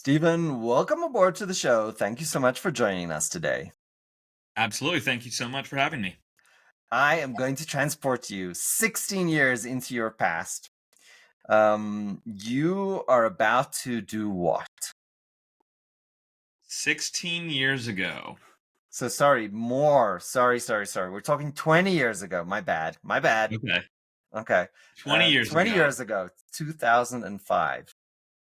Stephen, welcome aboard to the show. Thank you so much for joining us today. Absolutely. Thank you so much for having me. I am going to transport you 16 years into your past. You are about to do what? 16 years ago. So sorry, more. Sorry. We're talking 20 years ago. My bad. My bad. Okay. Okay. 20 years 20 ago. years ago, 2005.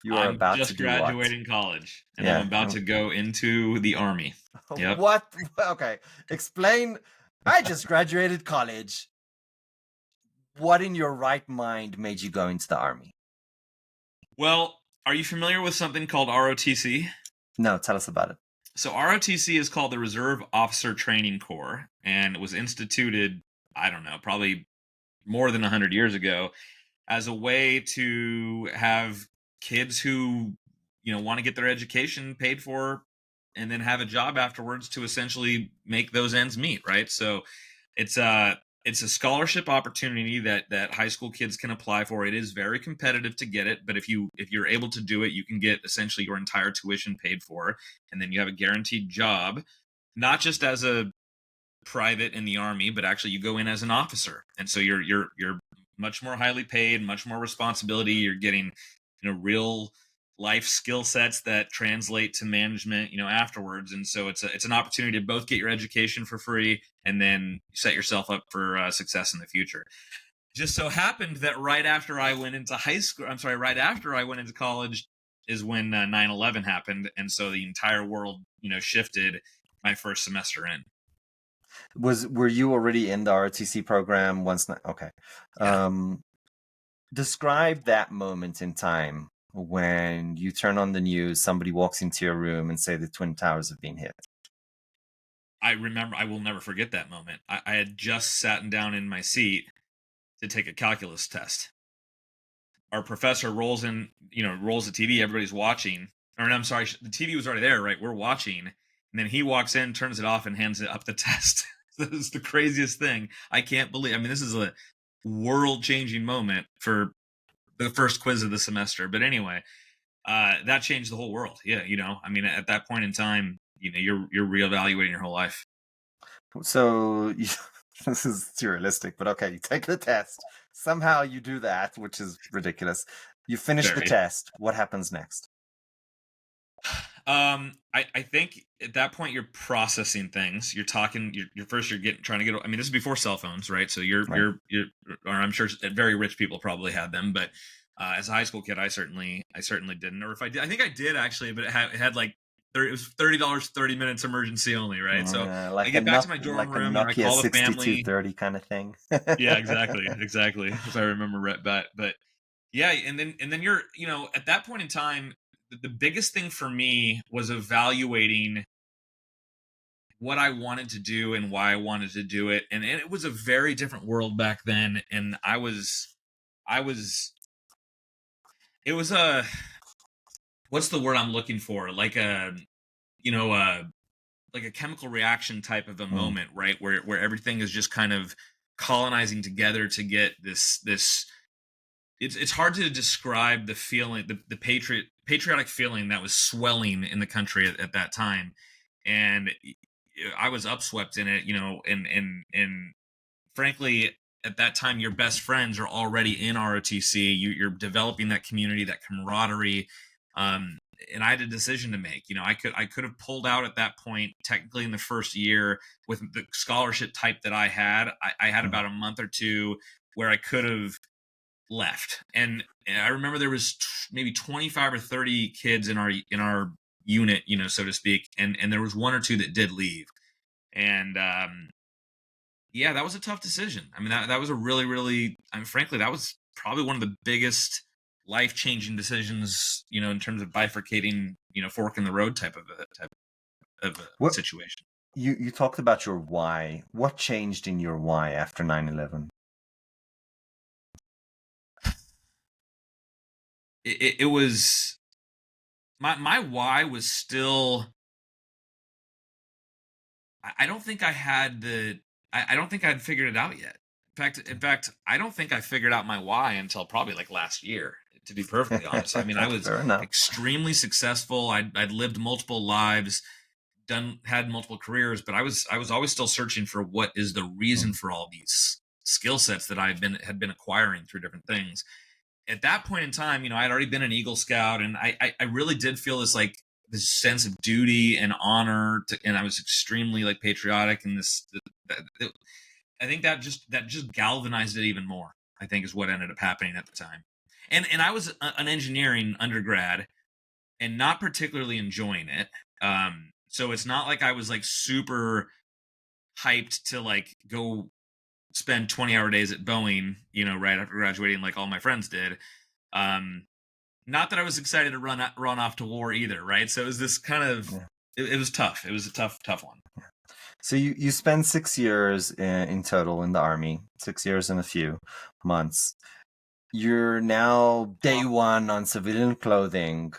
You are I'm about to just do what? graduating college and I'm Yeah. about to go into the army. Yep. What? Okay. Explain. I just graduated college. What in your right mind made you go into the army? Well, are you familiar with something called ROTC? No, tell us about it. So ROTC is called the Reserve Officer Training Corps, and it was instituted, I don't know, probably more than 100 years ago as a way to have kids who want to get their education paid for and then have a job afterwards to essentially make those ends meet, right? So it's a it's a scholarship opportunity that high school kids can apply for. It is very competitive to get it, but if you're able to do it, you can get essentially your entire tuition paid for, and then you have a guaranteed job, not just as a private in the army, but actually you go in as an officer, and so you're much more highly paid, much more responsibility. You're getting real life skill sets that translate to management afterwards, and so it's an opportunity to both get your education for free and then set yourself up for success in the future. Just so happened that right after I went into high school, I'm sorry, right after I went into college is when 9/11 happened, and so the entire world shifted my first semester in. Were you already in the ROTC program once? Okay. Yeah. Um, Describe that moment in time when you turn on the news, somebody walks into your room and say the Twin Towers have been hit. I remember, I will never forget that moment. I had just sat down in my seat to take a calculus test. Our professor rolls in, rolls the TV, everybody's watching. Or, no, I'm sorry, the TV was already there, right? We're watching. And then he walks in, turns it off, and hands it up the test. This is the craziest thing. I can't believe, I mean, this is a world changing moment for the first quiz of the semester. But anyway, that changed the whole world. Yeah, I mean, at that point in time, you're reevaluating your whole life. So this is surrealistic, but okay, you take the test. Somehow you do that, which is ridiculous. You finish the Very. test. What happens next? I think at that point you're processing things. You're talking. You're first. You're getting trying to get. I mean, this is before cell phones, right? So Right. or I'm sure very rich people probably had them, but as a high school kid, I certainly didn't. Or if I did, I think I did actually, but it had like it was $30, 30 minutes emergency only, right? So I get back to my dorm Like a room, I Nokia call the family. 6230 kind of thing. Yeah, exactly. If I remember right back, but yeah, and then you're at that point in time, the biggest thing for me was evaluating what I wanted to do and why I wanted to do it, and it was a very different world back then, and I was, it was a, what's the word I'm looking for? You know, uh, like a chemical reaction type of a Mm, moment, right? Where everything is just kind of colonizing together to get this. It's hard to describe the feeling, the patriotic feeling that was swelling in the country at that time, and I was upswept in it, and frankly, at that time, your best friends are already in ROTC. You're developing that community, that camaraderie, um, and I had a decision to make. I could have pulled out at that point, technically in the first year with the scholarship type that I had. I had mm. about a month or two where I could have left, and I remember there was maybe 25 or 30 kids in our unit, so to speak, and there was one or two that did leave, and yeah, that was a tough decision. I mean, that was a really, really, I mean, frankly, that was probably one of the biggest life changing decisions, in terms of bifurcating, fork in the road type of a What situation. you talked about your why. What changed in your why after 9/11? It was my why was still. I don't think I had the. I don't think I'd figured it out yet. In fact, I don't think I figured out my why until probably like last year. to be perfectly honest. I mean, I was Fair enough. extremely successful. I'd lived multiple lives, had multiple careers, but I was always still searching for what is the reason Mm. for all these skill sets that had been acquiring through different things. At that point in time, I'd already been an Eagle Scout, and I really did feel this sense of duty and honor and I was extremely like patriotic, and I think that just galvanized it even more, I think, is what ended up happening at the time. And I was an engineering undergrad and not particularly enjoying it. So it's not like I was like super hyped to like go spend 20-hour days at Boeing, right after graduating, like all my friends did. Um, Not that I was excited to run off to war either, right? So it was this kind of, Yeah. it was tough. It was a tough one. So you spend 6 years in total in the Army, 6 years and a few months. You're now day one on civilian clothing.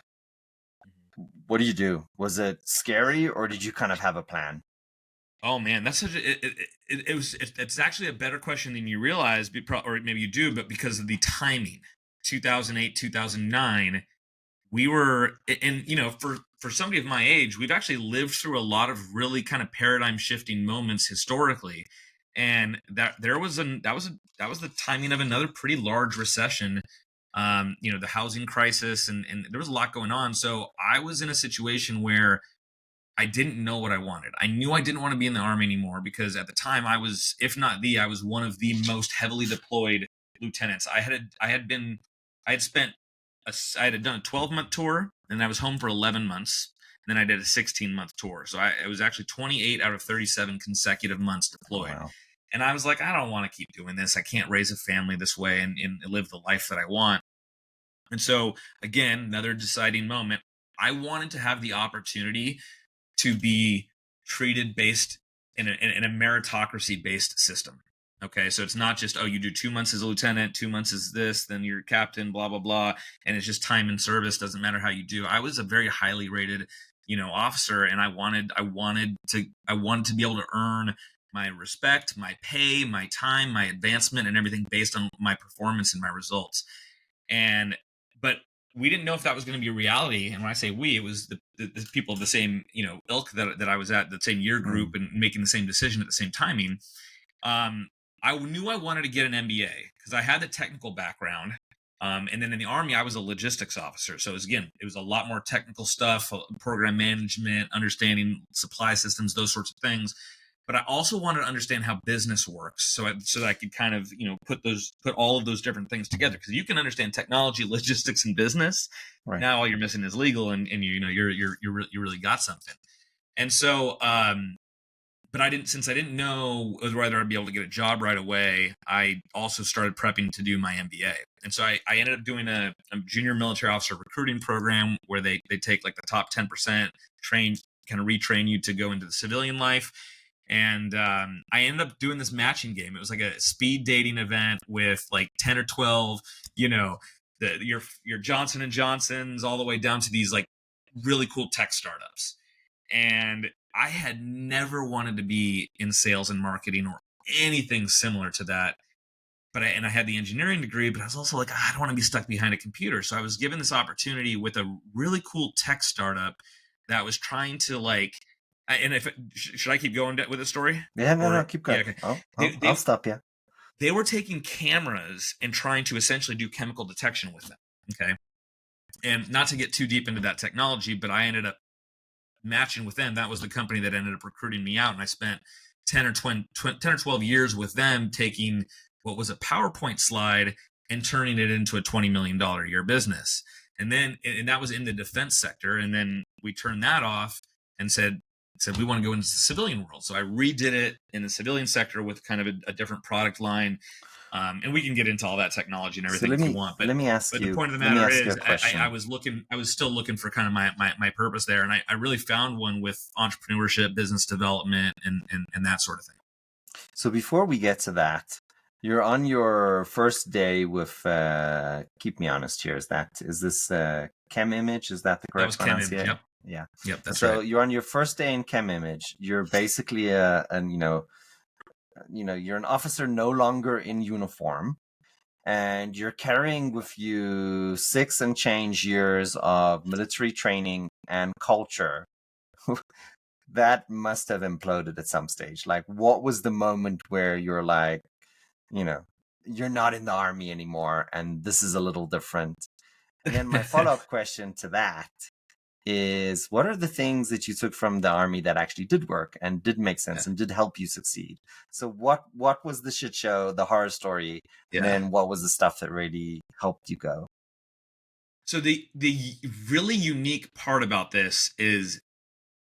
What do you do? Was it scary, or did you kind of have a plan? Oh man, that's such a, it's actually a better question than you realize, or maybe you do, but because of the timing, 2008, 2009, we were, and for somebody of my age, we've actually lived through a lot of really kind of paradigm shifting moments historically, and that was the timing of another pretty large recession. The housing crisis, and there was a lot going on. So I was in a situation where I didn't know what I wanted. I knew I didn't want to be in the Army anymore because at the time I was, if not I was one of the most heavily deployed lieutenants. I had spent, I had done a 12-month tour, and I was home for 11 months. And then I did a 16-month tour. So it was actually 28 out of 37 consecutive months Oh, deployed. wow. And I was like, I don't want to keep doing this. I can't raise a family this way and live the life that I want. And so, again, another deciding moment. I wanted to have the opportunity to be treated based in a meritocracy based system. Okay, so it's not just, oh, you do 2 months as a lieutenant, 2 months as this, then you're captain, blah blah blah, and it's just time in service. Doesn't matter how you do. I was a very highly rated, officer, and I wanted to be able to earn my respect, my pay, my time, my advancement, and everything based on my performance and my results. And but we didn't know if that was going to be a reality. And when I say we, it was the people of the same ilk that I was at, the same year group, and making the same decision at the same timing. I knew I wanted to get an MBA because I had the technical background. And then in the Army, I was a logistics officer. So it was a lot more technical stuff, program management, understanding supply systems, those sorts of things. But I also wanted to understand how business works, so that I could kind of put all of those different things together. Because you can understand technology, logistics, and business. Right. Now all you're missing is legal, and you really got something. And so, but since I didn't know whether I'd be able to get a job right away, I also started prepping to do my MBA. And so I ended up doing a junior military officer recruiting program where they take like the top 10%, kind of retrain you to go into the civilian life. And I ended up doing this matching game. It was like a speed dating event with like 10 or 12, your Johnson and Johnsons, all the way down to these like really cool tech startups. And I had never wanted to be in sales and marketing or anything similar to that. But I had the engineering degree, but I was also like, I don't want to be stuck behind a computer. So I was given this opportunity with a really cool tech startup that was trying to should I keep going with the story? Yeah, no, keep going. Yeah, okay. I'll stop you. They were taking cameras and trying to essentially do chemical detection with them. Okay. And not to get too deep into that technology, but I ended up matching with them. That was the company that ended up recruiting me out. And I spent 10 or 12 years with them taking what was a PowerPoint slide and turning it into a $20 million a year business. And that was in the defense sector. And then we turned that off and said, we want to go into the civilian world. So I redid it in the civilian sector with kind of a different product line. And we can get into all that technology and everything if you want. But let me ask but you. the point of the Let me matter ask you is, a question. I was still looking for kind of my purpose there, and I really found one with entrepreneurship, business development, and that sort of thing. So before we get to that, you're on your first day with. Keep me honest here. Is this Chem Image? Is that the correct That was Chem Image. pronunciation? Yep. Yeah. Yep. That's So right. you're on your first day in Chem Image. You're basically you're an officer no longer in uniform. and you're carrying with you 6 and change years of military training and culture. That must have imploded at some stage. Like, what was the moment where you're like, you know, you're not in the army anymore and this is a little different? And then my follow-up question to that is, what are the things that you took from the army that actually did work and did make sense Yeah. and did help you succeed? So what was the shit show, the horror story, and Yeah. then what was the stuff that really helped you go? So the really unique part about this is,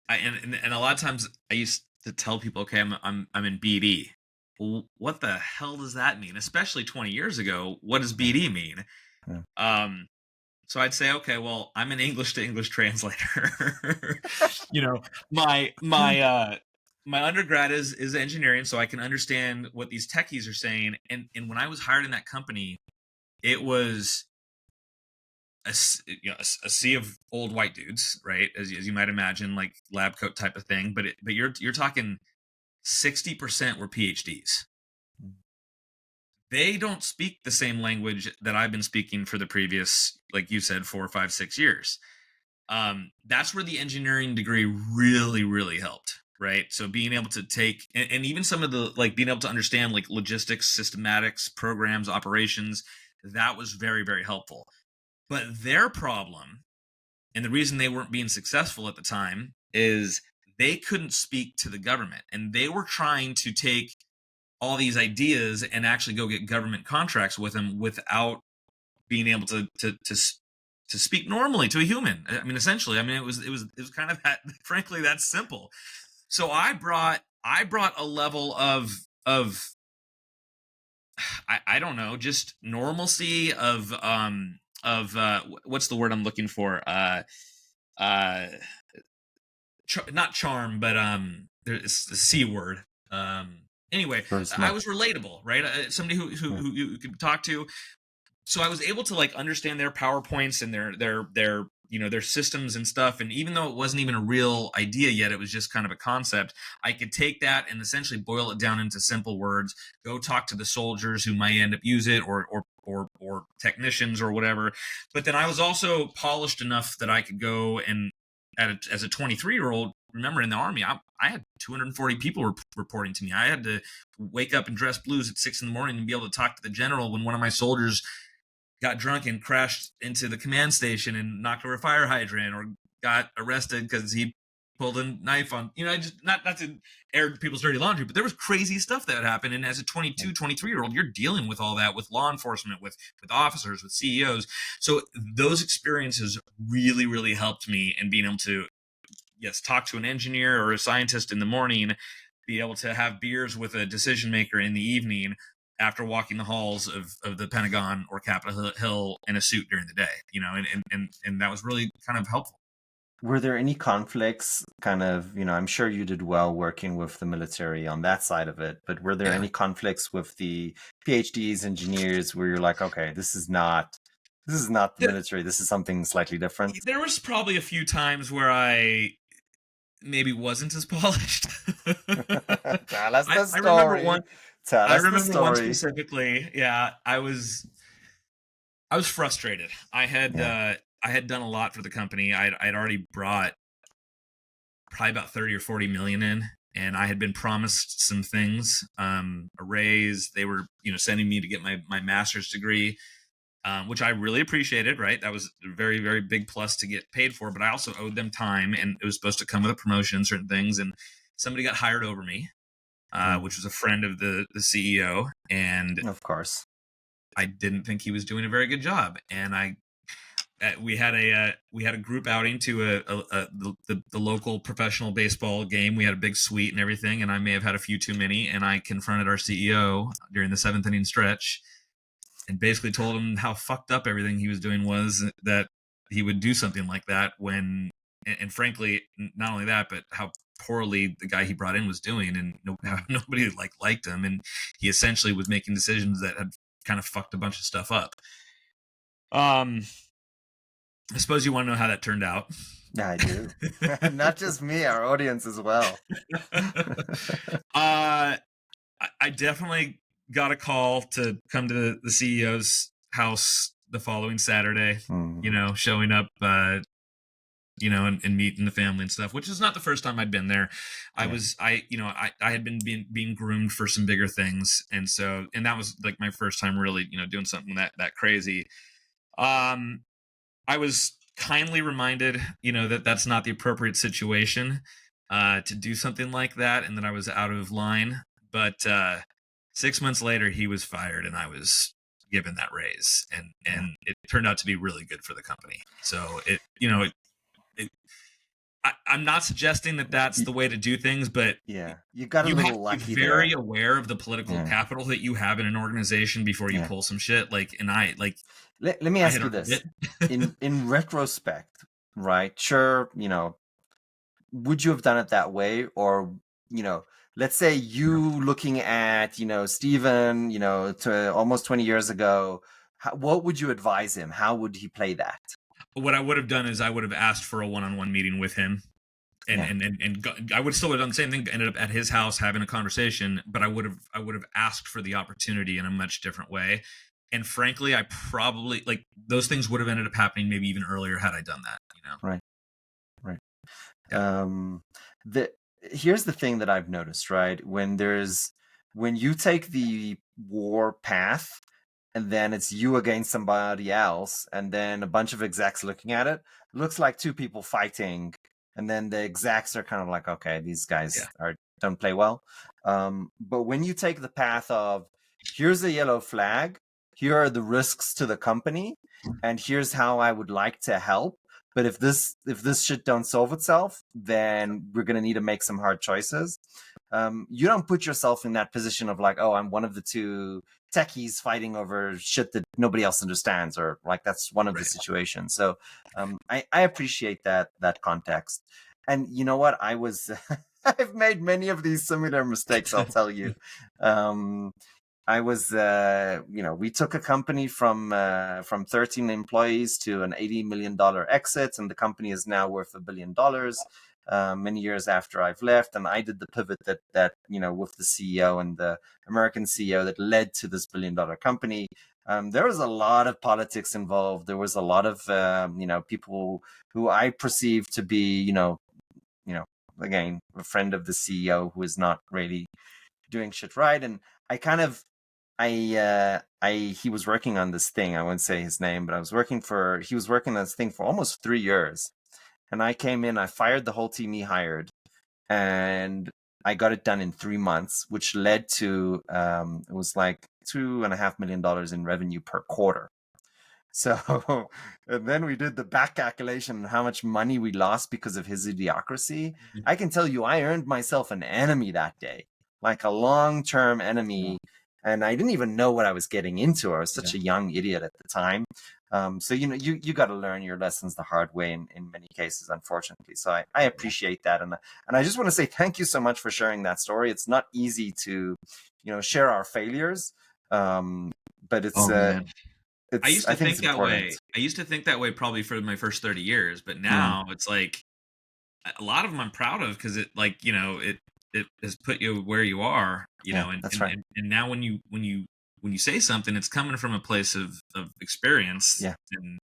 and a lot of times I used to tell people, okay, I'm in BD. Well, what the hell does that mean? Especially 20 years ago, what does BD mean? Yeah. So I'd say, okay, well, I'm an English to English translator. You know, my undergrad is engineering, so I can understand what these techies are saying. And when I was hired in that company, it was a sea of old white dudes, right? As you might imagine, like lab coat type of thing. But you're talking 60% were PhDs. They don't speak the same language that I've been speaking for the previous, like you said, 4, 5, 6 years. That's where the engineering degree really helped, right? So being able to take, and even some of the, like, being able to understand like logistics, systematics, programs, operations, that was very helpful. But their problem, and the reason they weren't being successful at the time, is they couldn't speak to the government, and they were trying to take all these ideas and actually go get government contracts with them without being able to speak normally to a human. I mean, essentially, I mean, it was kind of that, frankly, that's simple. So I brought a level of I don't know, just normalcy of what's the word I'm looking for? Uh Not charm, but there's the C word. Anyway, I was relatable, right? Somebody who you could talk to. So I was able to like understand their PowerPoints and their their systems and stuff. And even though it wasn't even a real idea yet, it was just kind of a concept. I could take that and essentially boil it down into simple words. Go talk to the soldiers who might end up use it, or technicians or whatever. But then I was also polished enough that I could go and as a 23-year-old, remember in the army, I had 240 people reporting to me. I had to wake up and dress blues at 6 a.m. and be able to talk to the general when one of my soldiers got drunk and crashed into the command station and knocked over a fire hydrant, or got arrested because he pulled a knife on, just not to air people's dirty laundry, but there was crazy stuff that happened. And as a 22, 23-year-old, you're dealing with all that with law enforcement, with officers, with CEOs. So those experiences really helped me in being able to, yes, talk to an engineer or a scientist in the morning, be able to have beers with a decision maker in the evening after walking the halls of the Pentagon or Capitol Hill in a suit during the day, and that was really kind of helpful. Were there any conflicts, kind of, I'm sure you did well working with the military on that side of it, but were there any conflicts with the PhDs, engineers, where you're like, okay, this is not the military, this is something slightly different? There was probably a few times where I maybe wasn't as polished. Tell us the story. remember one. Tell I us the remember one story. specifically. Yeah, I was frustrated. I had done a lot for the company. I'd already brought probably about 30 or 40 million in, and I had been promised some things, a raise. They were, sending me to get my master's degree, which I really appreciated, right? That was a very big plus to get paid for, but I also owed them time, and it was supposed to come with a promotion, certain things, and somebody got hired over me, which was a friend of the CEO, and of course, I didn't think he was doing a very good job, and we had a group outing to the local professional baseball game. We had a big suite and everything, and I may have had a few too many, and I confronted our CEO during the 7th inning stretch and basically told him how fucked up everything he was doing was, that he would do something like that when, and frankly, not only that, but how poorly the guy he brought in was doing, and nobody liked him, and he essentially was making decisions that had kind of fucked a bunch of stuff up. I suppose you want to know how that turned out. Yeah, I do. Not just me, our audience as well. I definitely got a call to come to the CEO's house the following Saturday, showing up, and meeting the family and stuff, which is not the first time I'd been there. I had been being groomed for some bigger things. And that was like my first time really, doing something that crazy. I was kindly reminded, that that's not the appropriate situation to do something like that, and that I was out of line. But 6 months later, he was fired, and I was given that raise, and it turned out to be really good for the company. So I'm not suggesting that that's the way to do things, but you got a you have little to be lucky very there. aware of the political capital that you have in an organization before you pull some shit. Let me ask you this. in retrospect, right? Sure, would you have done it that way? Or, let's say you looking at, Stephen, to almost 20 years ago, what would you advise him? How would he play that? What I would have done is I would have asked for a one-on-one meeting with him. And I would still have done the same thing. Ended up at his house having a conversation, but I would have asked for the opportunity in a much different way. And frankly, I probably those things would have ended up happening maybe even earlier had I done that. Right. Yeah. Here's the thing that I've noticed, right? When you take the war path, and then it's you against somebody else, and then a bunch of execs looking at it, looks like two people fighting, and then the execs are kind of like, okay, these guys don't play well. But when you take the path of, here's a yellow flag, here are the risks to the company, and here's how I would like to help. But if this shit don't solve itself, then we're gonna need to make some hard choices. You don't put yourself in that position of like, oh, I'm one of the two techies fighting over shit that nobody else understands, or like that's one of the situations. So I appreciate that context. And you know what? I've made many of these similar mistakes, I'll tell you. I was, we took a company from 13 employees to an $80 million exit, and the company is now worth $1 billion. Many years after I've left, and I did the pivot that with the CEO and the American CEO that led to this $1 billion company. There was a lot of politics involved. There was a lot of people who I perceived to be again a friend of the CEO who is not really doing shit right. And I kind of he was working on this thing. I won't say his name, but he was working on this thing for almost 3 years. And I came in, I fired the whole team he hired, and I got it done in 3 months, which led to, it was like $2.5 million in revenue per quarter. So, and then we did the back calculation on how much money we lost because of his idiocracy. I can tell you, I earned myself an enemy that day, like a long-term enemy. And I didn't even know what I was getting into. I was such a young idiot at the time. So, you got to learn your lessons the hard way in many cases, unfortunately. So I appreciate that. And I just want to say thank you so much for sharing that story. It's not easy to, share our failures. But it's, I used to think that important. way. I used to think that way probably for my first 30 years, but now it's like a lot of them I'm proud of because it it has put you where you are, and that's right. And now when you say something, it's coming from a place of experience. Yeah. And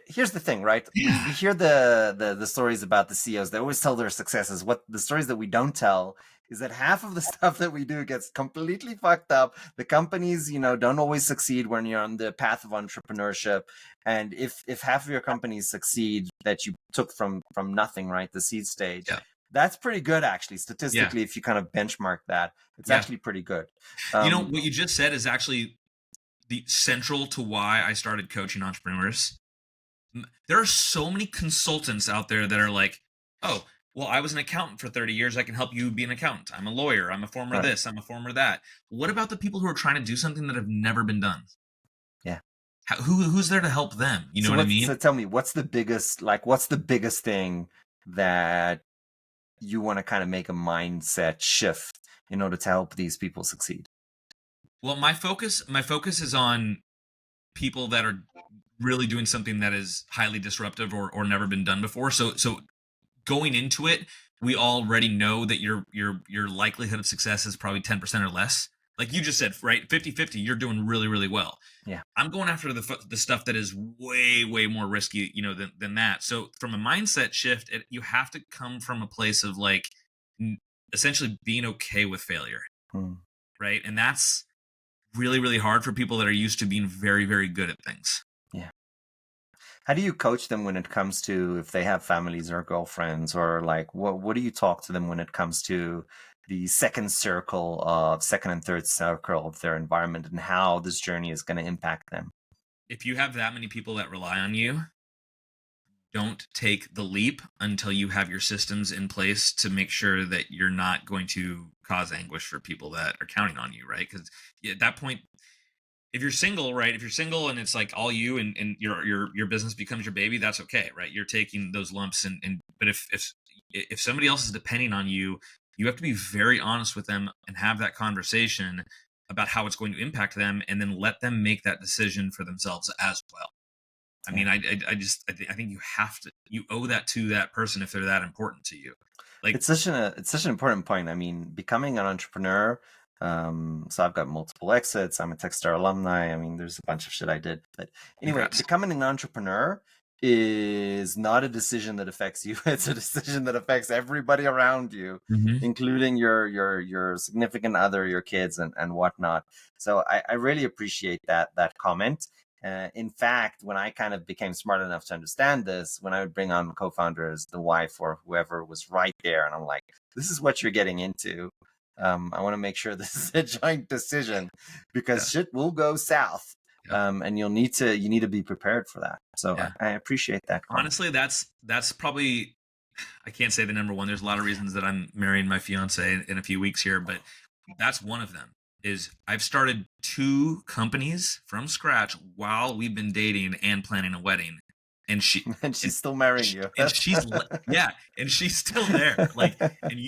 here's the thing, right? We hear the stories about the CEOs. They always tell their successes. What the stories that we don't tell is that half of the stuff that we do gets completely fucked up. The companies, don't always succeed when you're on the path of entrepreneurship. And if half of your companies succeed that you took from nothing, right, the seed stage, that's pretty good, actually, statistically. If you kind of benchmark that, it's actually pretty good. What you just said is actually the central to why I started coaching entrepreneurs. There are so many consultants out there that are like, oh, well, I was an accountant for 30 years. I can help you be an accountant. I'm a lawyer. I'm a former this. I'm a former that. What about the people who are trying to do something that have never been done? Yeah. Who's there to help them? You know what I mean? So tell me, what's the biggest thing that you want to kind of make a mindset shift in order to help these people succeed? Well, my focus is on people that are really doing something that is highly disruptive or never been done before. So going into it, we already know that your likelihood of success is probably 10% or less. like you just said, right? 50-50, you're doing really, really well. Yeah. I'm going after the stuff that is way, way more risky, than that. So from a mindset shift, you have to come from a place of like essentially being okay with failure, Hmm. right? And that's really, really hard for people that are used to being very, very good at things. Yeah. How do you coach them when it comes to if they have families or girlfriends, or like what do you talk to them when it comes to the second and third circle of their environment and how this journey is going to impact them? If you have that many people that rely on you, don't take the leap until you have your systems in place to make sure that you're not going to cause anguish for people that are counting on you, right? Because at that point, if you're single, right? If you're single and it's like all you and your business becomes your baby, that's okay, right? You're taking those lumps and but if somebody else is depending on you, you have to be very honest with them and have that conversation about how it's going to impact them, and then let them make that decision for themselves as well. I Yeah. mean, I think you owe that to that person if they're that important to you. Like, It's such an important point. I mean, becoming an entrepreneur. So I've got multiple exits. I'm a Techstar alumni. I mean, there's a bunch of shit I did. But anyway, congrats. becoming an entrepreneur is not a decision that affects you. It's a decision that affects everybody around you, Hmm. including your significant other, your kids, and whatnot. So I really appreciate that comment. In fact, when I kind of became smart enough to understand this, when I would bring on co-founders, the wife or whoever was right there, and I'm like, this is what you're getting into. I want to make sure this is a joint decision Yeah, because shit will go south. yeah, And you need to be prepared for that. So yeah. I appreciate that comment. Honestly, that's probably, I can't say the number one. There's a lot of reasons that I'm marrying my fiance in a few weeks here, but that's one of them. Is I've started 2 companies from scratch while we've been dating and planning a wedding, and And and she's still marrying you. yeah, and she's still there. Like, and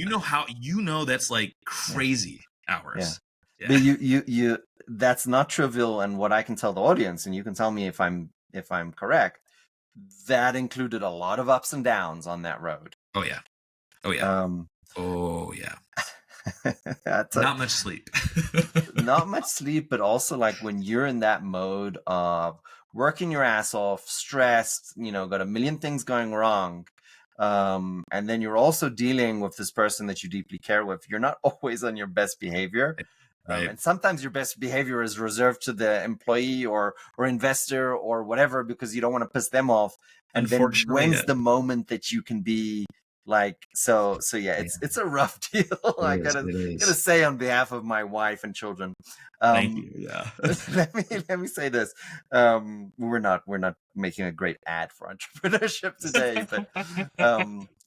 that's like Yeah. crazy Yeah. hours. But Yeah. you that's not trivial, and what I can tell the audience, and you can tell me if I'm correct, that included a lot of ups and downs on that road. Oh yeah. Oh yeah. Um Oh yeah. that's a, Not much sleep. not much sleep, but also like when you're in that mode of working your ass off, stressed, got a million things going wrong. And then you're also dealing with this person that you deeply care with. You're not always on your best behavior. Right. And sometimes your best behavior is reserved to the employee or investor or whatever because you don't want to piss them off. And then Unfortunately, when's yeah. the moment that you can be like so yeah, Yeah, it's a rough deal. it I is. gotta It gotta is. say on behalf of my wife and children. Thank Um you. Yeah. let me say this. We're not making a great ad for entrepreneurship today, but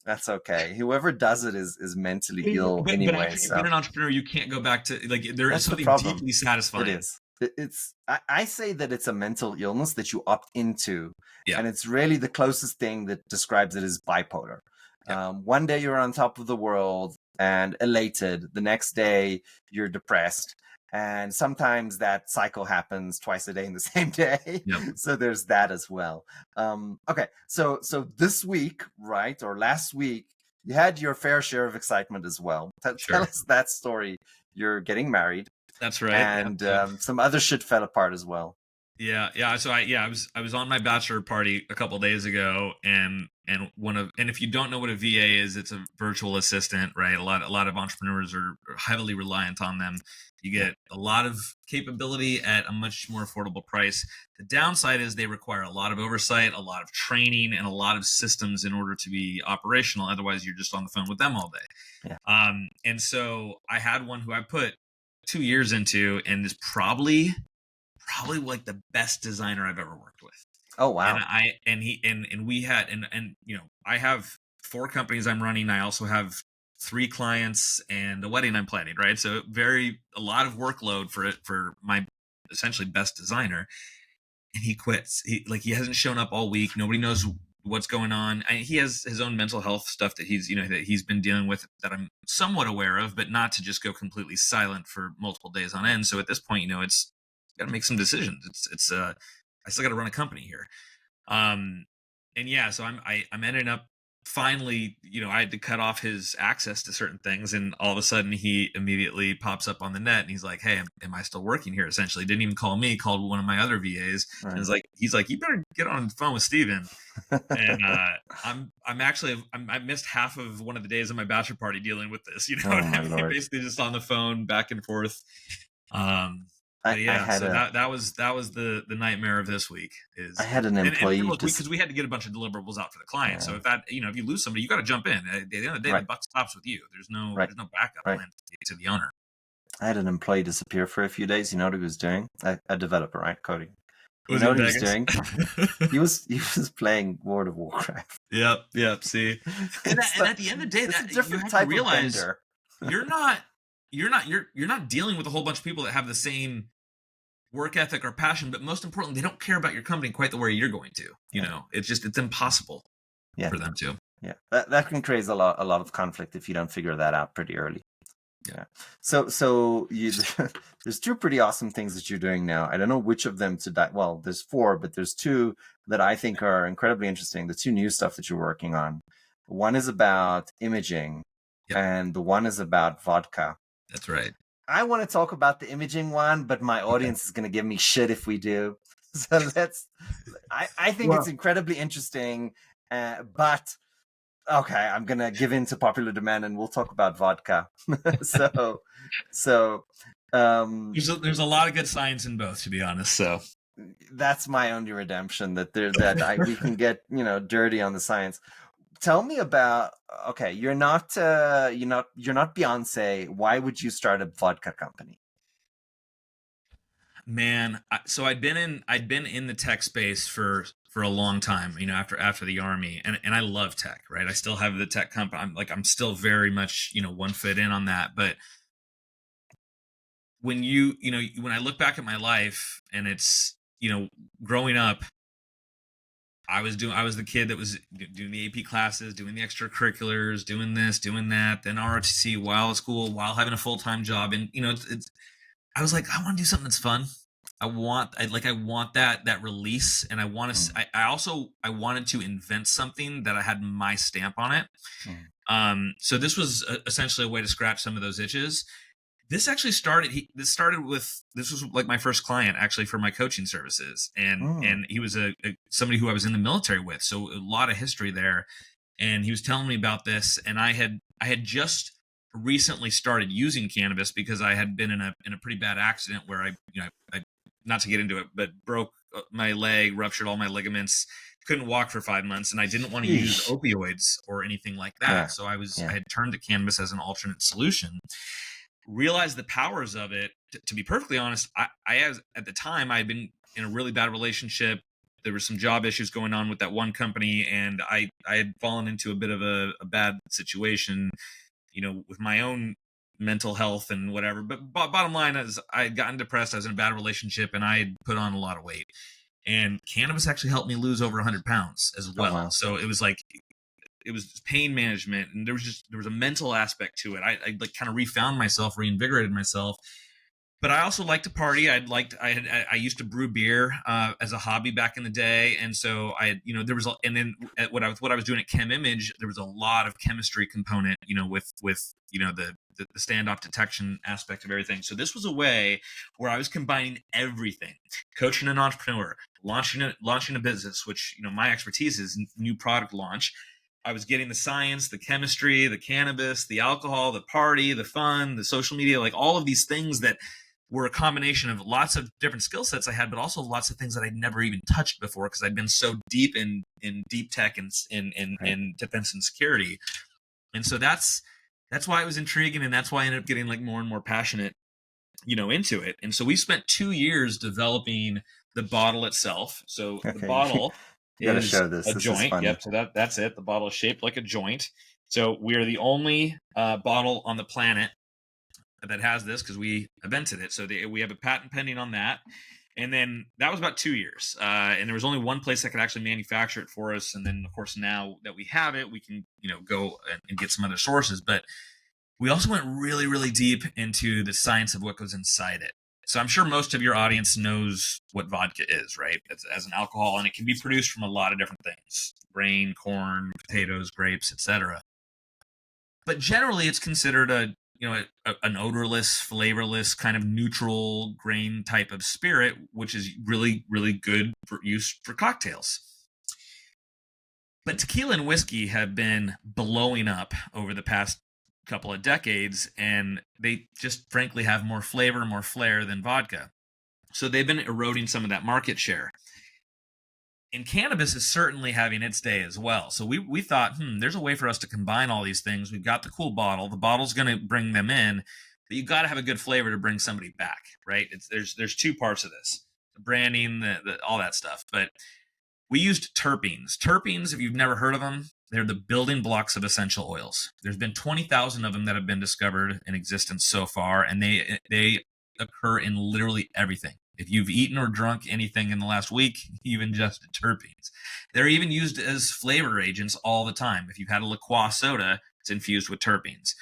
that's okay. Whoever does it is mentally ill But anyway, after you've been so an entrepreneur, you can't go back to, like, there is that's the something problem. deeply It satisfying. is. I say that it's a mental illness that you opt into, Yeah. and it's really the closest thing that describes it as bipolar. Yeah. One day you're on top of the world and elated. The next day you're depressed, and sometimes that cycle happens twice a day in the same day. Yep. So there's that as well. Okay, so this week, right, or last week, you had your fair share of excitement as well. Tell Sure. us that story. You're getting married That's right. Yep. and Yep. some other shit fell apart as well. Yeah, yeah. So I was on my bachelor party a couple days ago, and if you don't know what a VA is, it's a virtual assistant, right? A lot of entrepreneurs are heavily reliant on them. You Yeah, get a lot of capability at a much more affordable price. The downside is they require a lot of oversight, a lot of training, and a lot of systems in order to be operational. Otherwise, you're just on the phone with them all day. yeah. And so I had one who I put 2 years into, and is probably like the best designer I've ever worked with. Oh And wow. I and he and we had and I have 4 companies I'm running. I also have 3 clients and a wedding I'm planning, right? So a lot of workload for my essentially best designer. And he quits. He hasn't shown up all week. Nobody knows what's going on. He has his own mental health stuff that he's been dealing with that I'm somewhat aware of, but not to just go completely silent for multiple days on end. So at this point, it's got to make some decisions. It's I still got to run a company here. Um, and yeah, so I'm ending up finally, I had to cut off his access to certain things, and all of a sudden he immediately pops up on the net and he's like, "Hey, am I still working here?" Essentially, didn't even call me, called one of my other VAs, and Right. he's like, "You better get on the phone with Steven." And I'm actually I missed half of one of the days of my bachelor party dealing with this. Oh my Lord. Basically just on the phone back and forth. But I yeah, had so a that was the nightmare of this week I is, had an and employee look, because we had to get a bunch of deliverables out for the client. So yeah, if that, if you lose somebody, you got to jump in. At the end of the day, right, the buck stops with you. right, There's no backup right. plan to the owner. I had an employee disappear for a few days. You know what he was doing? A developer, right? Coding. You Was know he in what he was Vegas? doing? He was playing World of Warcraft. Yep. See, It's and like, at the end of the day, it's a that you different have to type of realize bender. you're not you're not dealing with a whole bunch of people that have the same work ethic or passion, but most importantly, they don't care about your company quite the way you're going to. Yeah, It's impossible yeah, for them to. yeah. That can create a lot of conflict if you don't figure that out pretty early. Yeah. Yeah. So you there's two pretty awesome things that you're doing now. I don't know which of them to die. Well, there's four, but there's two that I think are incredibly interesting. The two new stuff that you're working on. One is about imaging, Yep. and the one is about vodka. That's right. I want to talk about the imaging one, but my Okay. audience is going to give me shit if we do. So I think it's incredibly interesting, but okay, I'm going to give in to popular demand and we'll talk about vodka. so, so, um, There's a lot of good science in both, to be honest. So that's my only redemption we can get, dirty on the science. Tell me about, okay, you're not Beyonce. Why would you start a vodka company? man, so I'd been in the tech space for a long time, after the army, and I love tech, right? I still have the tech company. I'm still very much, one foot in on that. But when I look back at my life and it's, growing up, I was the kid that was doing the AP classes, doing the extracurriculars, doing this, doing that, then ROTC while at school, while having a full-time job. And, I was like, I want to do something that's fun. I want that release, and I want to. Mm. I wanted to invent something that I had my stamp on it. So this was essentially a way to scratch some of those itches. This actually started. This was like my first client actually for my coaching services, and he was somebody who I was in the military with, so a lot of history there. And he was telling me about this, and I had just recently started using cannabis because I had been in a pretty bad accident where I not to get into it, but broke my leg, ruptured all my ligaments, couldn't walk for 5 months, and I didn't want to use opioids or anything like that. Yeah. So I had turned to cannabis as an alternate solution. Realized the powers of it. To be perfectly honest, at the time I had been in a really bad relationship. There were some job issues going on with that one company, and I had fallen into a bit of a bad situation, with my own mental health and whatever. But bottom line is I had gotten depressed. I was in a bad relationship, and I had put on a lot of weight. And cannabis actually helped me lose over 100 pounds as well. wow. So it was pain management, and there was a mental aspect to it. I like kind of refound myself, reinvigorated myself. But I also like to party. I used to brew beer as a hobby back in the day, and so there was and then what I was doing at Chem Image, there was a lot of chemistry component, with the standoff detection aspect of everything. So this was a way where I was combining everything: coaching an entrepreneur, launching a business, which my expertise is new product launch. I was getting the science, the chemistry, the cannabis, the alcohol, the party, the fun, the social media, like all of these things that were a combination of lots of different skill sets I had, but also lots of things that I'd never even touched before because I'd been so deep in deep tech and in defense and security. And so that's why it was intriguing, and that's why I ended up getting like more and more passionate, into it. And so we spent 2 years developing the bottle itself. So Okay. the bottle You gotta is show this. a This is joint. funny. Yep. So that's it. The bottle is shaped like a joint. So we are the only bottle on the planet that has this because we invented it. So we have a patent pending on that. And then that was about 2 years. And there was only one place that could actually manufacture it for us. And then, of course, now that we have it, we can, go and get some other sources. But we also went really, really deep into the science of what goes inside it. So I'm sure most of your audience knows what vodka is, right? It's as an alcohol, and it can be produced from a lot of different things: grain, corn, potatoes, grapes, etc. But generally, it's considered an odorless, flavorless, kind of neutral grain type of spirit, which is really, really good for use for cocktails. But tequila and whiskey have been blowing up over the past couple of decades, and they just frankly have more flavor, more flair than vodka. So they've been eroding some of that market share. And cannabis is certainly having its day as well. So we thought, there's a way for us to combine all these things. We've got the cool bottle. The bottle's going to bring them in, but you've got to have a good flavor to bring somebody back, right? There's two parts of this: the branding, all that stuff. But we used terpenes. Terpenes, if you've never heard of them, they're the building blocks of essential oils. There's been 20,000 of them that have been discovered in existence so far, and they occur in literally everything. If you've eaten or drunk anything in the last week, you've ingested terpenes. They're even used as flavor agents all the time. If you've had a LaCroix soda, it's infused with terpenes.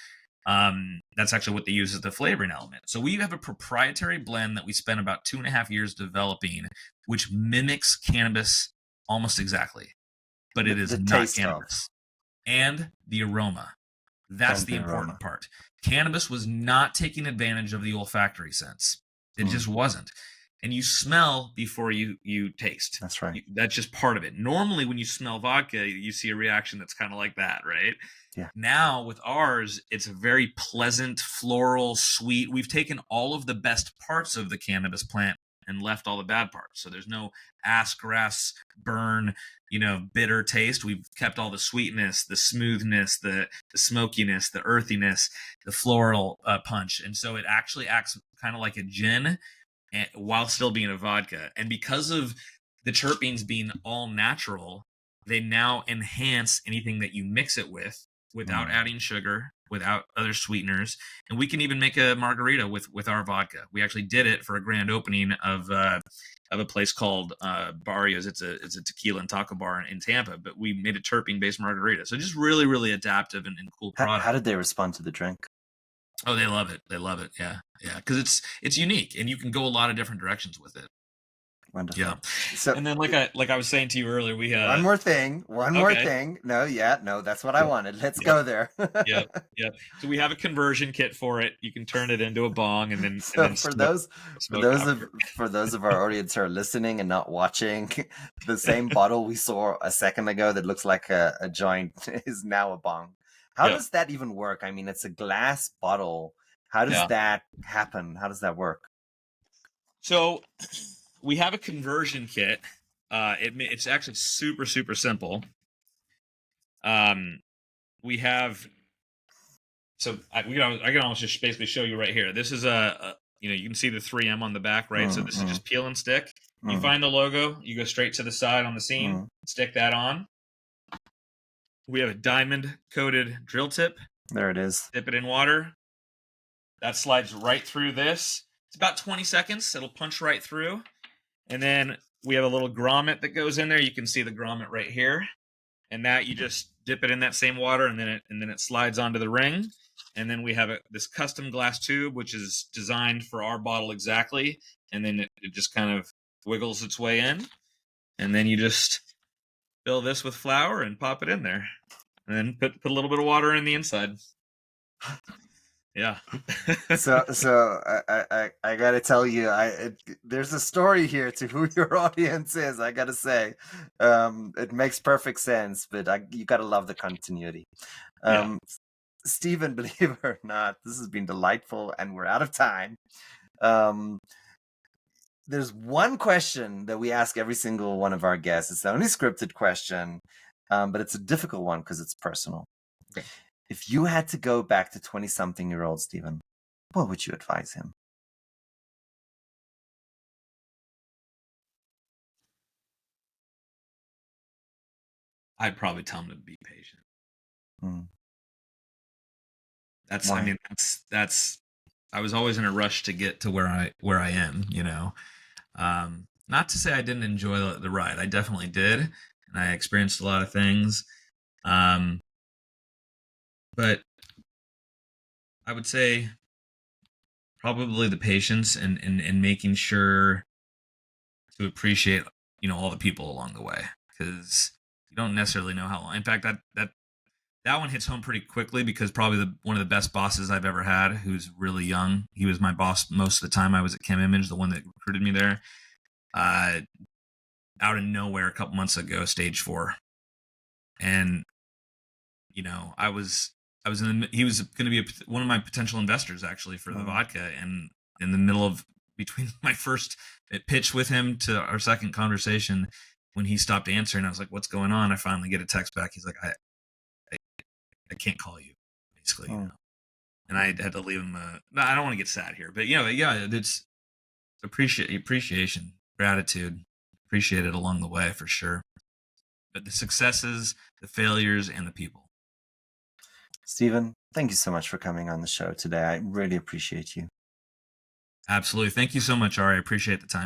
That's actually what they use as the flavoring element. So we have a proprietary blend that we spent about 2.5 years developing, which mimics cannabis almost exactly, but it is The not taste cannabis. And the aroma. That's And the the important aroma. part. Cannabis was not taking advantage of the olfactory sense. It just wasn't. And you smell before you taste. That's right. That's just part of it. Normally, when you smell vodka, you see a reaction that's kind of like that, right? Yeah. Now, with ours, it's a very pleasant, floral, sweet. We've taken all of the best parts of the cannabis plant and left all the bad parts. So there's no ass grass burn, bitter taste. We've kept all the sweetness, the smoothness, the smokiness, the earthiness, the floral punch. And so it actually acts kind of like a gin while still being a vodka. And because of the terpenes being all natural, they now enhance anything that you mix it with without adding sugar, without other sweeteners. And we can even make a margarita with our vodka. We actually did it for a grand opening of a place called Barrios. It's a tequila and taco bar in Tampa, but we made a terpene-based margarita. So just really, really adaptive and cool product. How did they respond to the drink? Oh, they love it. They love it. Yeah. Because it's unique, and you can go a lot of different directions with it. Wonderful. Yeah. So, and then, like I was saying to you earlier, we one more thing. No, that's what I wanted. Let's go there. Yeah. So we have a conversion kit for it. You can turn it into a bong, and then for those of our audience who are listening and not watching, the same bottle we saw a second ago that looks like a joint is now a bong. How does that even work? I mean, it's a glass bottle. How does that happen? How does that work? So we have a conversion kit. It's actually super, super simple. We have. So I can almost just basically show you right here. This is you can see the 3M on the back, right? So this is just peel and stick. You find the logo, you go straight to the side on the seam, stick that on. We have a diamond coated drill tip. There it is. Dip it in water. That slides right through this. It's about 20 seconds. It'll punch right through. And then we have a little grommet that goes in there. You can see the grommet right here. And that you just dip it in that same water, and then it slides onto the ring. And then we have this custom glass tube, which is designed for our bottle exactly. And then it just kind of wiggles its way in. And then you just fill this with flour and pop it in there. And then put a little bit of water in the inside. Yeah. so I gotta tell you, there's a story here to who your audience is. I gotta say, it makes perfect sense, but you gotta love the continuity. Stephen, believe it or not, this has been delightful, and we're out of time. There's one question that we ask every single one of our guests. It's the only scripted question, but it's a difficult one because it's personal. Okay. If you had to go back to 20-something-year-old Stephen, what would you advise him? I'd probably tell him to be patient. Why? That's I was always in a rush to get to where I am, not to say I didn't enjoy the ride. I definitely did, and I experienced a lot of things. But I would say probably the patience and making sure to appreciate, all the people along the way, because you don't necessarily know how long. In fact, that one hits home pretty quickly, because probably one of the best bosses I've ever had, who's really young. He was my boss most of the time I was at Chem Image, the one that recruited me there. Out of nowhere, a couple months ago, stage 4, and I was he was going to be one of my potential investors, actually, for the vodka, and in the middle of between my first pitch with him to our second conversation, when he stopped answering, I was like, "What's going on?" I finally get a text back. He's like, I can't call you, basically, and I had to leave him. No, I don't want to get sad here, but yeah, it's appreciation, gratitude, appreciate it along the way for sure. But the successes, the failures, and the people. Stephen, thank you so much for coming on the show today. I really appreciate you. Absolutely. Thank you so much, Ari. I appreciate the time.